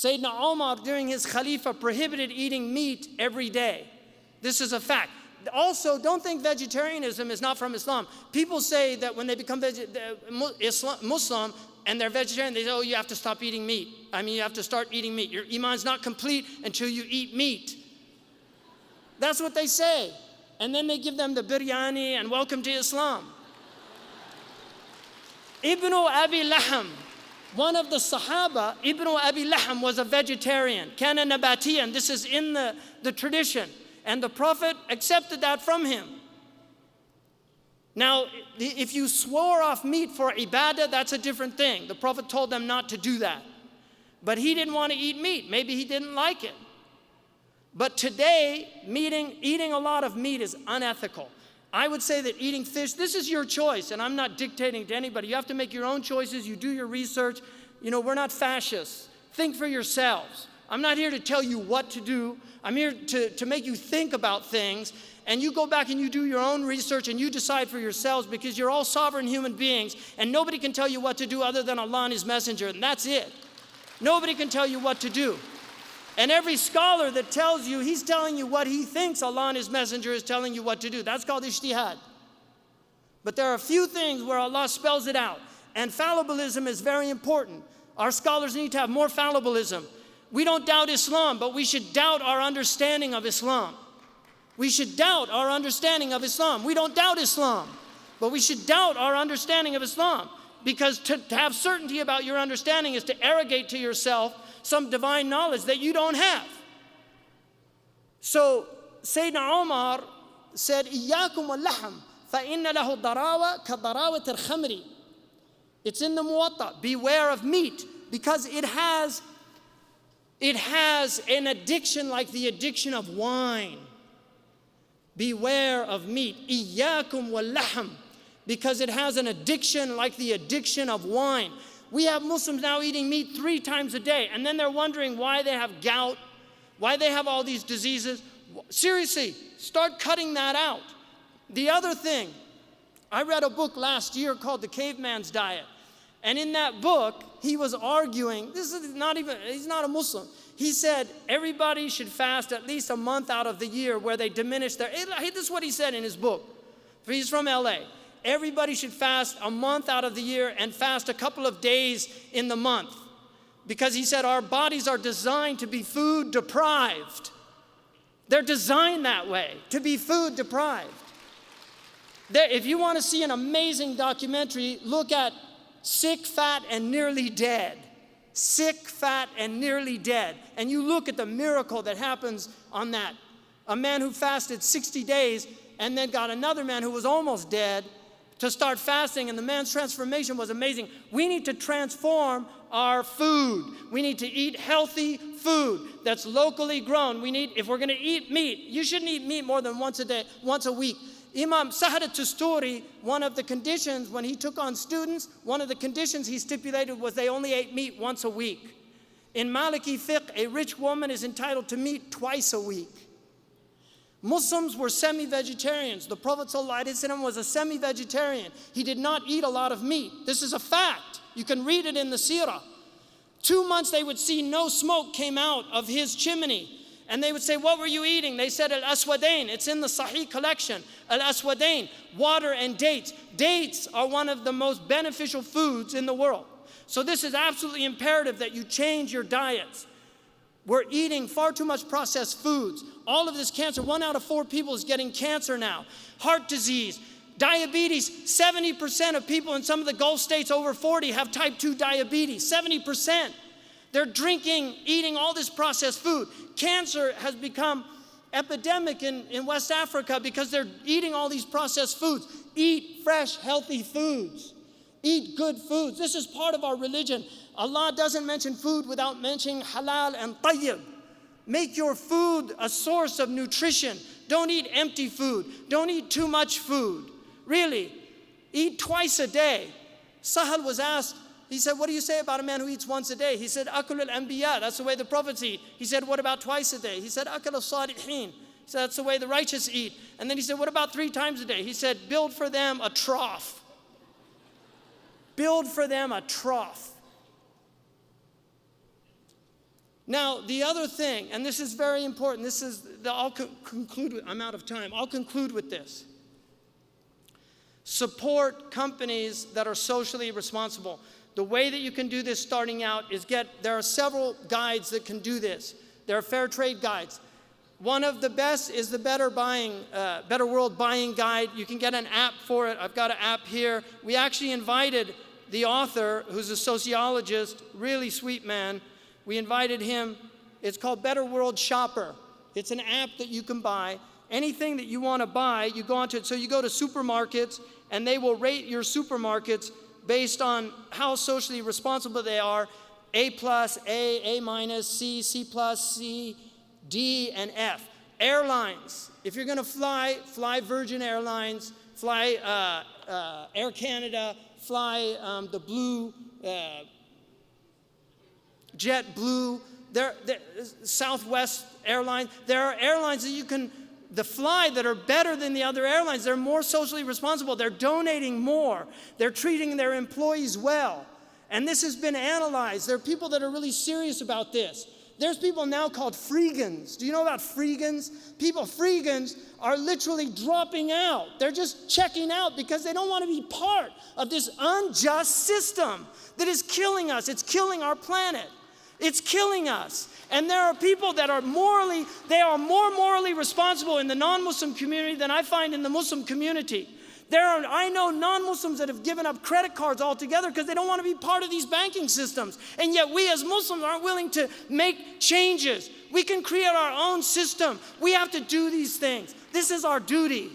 Sayyidina Umar, during his Khalifah, prohibited eating meat every day. This is a fact. Also, don't think vegetarianism is not from Islam. People say that when they become Muslim and they're vegetarian, they say, oh, you have to stop eating meat. You have to start eating meat. Your iman's not complete until you eat meat. That's what they say. And then they give them the biryani and welcome to Islam. Ibn Abi Laham, one of the Sahaba, Ibn Abi Laham was a vegetarian. Kana nabatiyan. This is in the tradition. And the Prophet accepted that from him. Now, if you swore off meat for ibadah, that's a different thing. The Prophet told them not to do that. But he didn't want to eat meat. Maybe he didn't like it. But today, eating a lot of meat is unethical. I would say that eating fish, this is your choice, and I'm not dictating to anybody. You have to make your own choices. You do your research. We're not fascists. Think for yourselves. I'm not here to tell you what to do. I'm here to make you think about things, and you go back and you do your own research and you decide for yourselves, because you're all sovereign human beings, and nobody can tell you what to do other than Allah and His Messenger, and that's it. Nobody can tell you what to do. And every scholar that tells you, he's telling you what he thinks Allah and His Messenger is telling you what to do. That's called ijtihad. But there are a few things where Allah spells it out, and fallibilism is very important. Our scholars need to have more fallibilism. We don't doubt Islam, but we should doubt our understanding of Islam. We should doubt our understanding of Islam. We don't doubt Islam, but we should doubt our understanding of Islam, because to have certainty about your understanding is to arrogate to yourself some divine knowledge that you don't have. So Sayyidina Umar said, إِيَّاكُمْ وَاللَّحْمِ فَإِنَّ لَهُ ضَرَاوَةً كَضَرَاوَةِ الْخَمْرِ. It's in the Muwatta. Beware of meat, because it has an addiction like the addiction of wine. Beware of meat. إِيَّاكُمْ وَاللَّحْمِ. Because it has an addiction like the addiction of wine. We have Muslims now eating meat 3 times a day, and then they're wondering why they have gout, why they have all these diseases. Seriously, start cutting that out. The other thing, I read a book last year called The Caveman's Diet. And in that book, he was arguing, he's not a Muslim. He said everybody should fast at least a month out of the year where they diminish their, this is what he said in his book. He's from LA. Everybody should fast a month out of the year and fast a couple of days in the month. Because he said our bodies are designed to be food deprived. They're designed that way, to be food deprived. If you want to see an amazing documentary, look at Sick, Fat, and Nearly Dead. Sick, Fat, and Nearly Dead. And you look at the miracle that happens on that. A man who fasted 60 days and then got another man who was almost dead to start fasting, and the man's transformation was amazing. We need to transform our food. We need to eat healthy food that's locally grown. If we're going to eat meat, you shouldn't eat meat more than once a week. Imam Sahar al-Tusturi, one of the conditions when he took on students, one of the conditions he stipulated was they only ate meat once a week. In Maliki fiqh, a rich woman is entitled to meat twice a week. Muslims were semi-vegetarians. The Prophet ﷺ was a semi-vegetarian. He did not eat a lot of meat. This is a fact. You can read it in the seerah. 2 months they would see no smoke came out of his chimney. And they would say, what were you eating? They said, al-aswadain. It's in the Sahih collection. Al-aswadain, water and dates. Dates are one of the most beneficial foods in the world. So this is absolutely imperative that you change your diets. We're eating far too much processed foods. All of this cancer, 1 out of 4 people is getting cancer now. Heart disease, diabetes. 70% of people in some of the Gulf states over 40 have type 2 diabetes. 70%. They're drinking, eating all this processed food. Cancer has become epidemic in West Africa because they're eating all these processed foods. Eat fresh, healthy foods. Eat good foods. This is part of our religion. Allah doesn't mention food without mentioning halal and tayyib. Make your food a source of nutrition. Don't eat empty food. Don't eat too much food. Really, eat twice a day. Sahal was asked, he said, what do you say about a man who eats once a day? He said, akul al-anbiya, that's the way the prophets eat. He said, what about twice a day? He said, akul al-salihin. He said, that's the way the righteous eat. And then he said, what about 3 times a day? He said, build for them a trough. Build for them a trough. Now, the other thing, and this is very important, I'll conclude with, I'm out of time. I'll conclude with this. Support companies that are socially responsible. The way that you can do this starting out is there are several guides that can do this. There are fair trade guides. One of the best is the Better World Buying Guide. You can get an app for it. I've got an app here. We actually invited the author, who's a sociologist, really sweet man. We invited him. It's called Better World Shopper. It's an app that you can buy. Anything that you want to buy, you go onto it. So you go to supermarkets, and they will rate your supermarkets based on how socially responsible they are. A+, A-, C, C+, C, D, and F. Airlines. If you're going to fly Virgin Airlines, fly Air Canada, fly the Blue, JetBlue, Southwest Airlines. There are airlines that you can fly that are better than the other airlines. They're more socially responsible. They're donating more. They're treating their employees well. And this has been analyzed. There are people that are really serious about this. There's people now called freegans. Do you know about freegans? Freegans are literally dropping out. They're just checking out because they don't want to be part of this unjust system that is killing us. It's killing our planet. It's killing us. And there are people that are more morally responsible in the non-Muslim community than I find in the Muslim community. I know non-Muslims that have given up credit cards altogether because they don't want to be part of these banking systems. And yet we as Muslims aren't willing to make changes. We can create our own system. We have to do these things. This is our duty.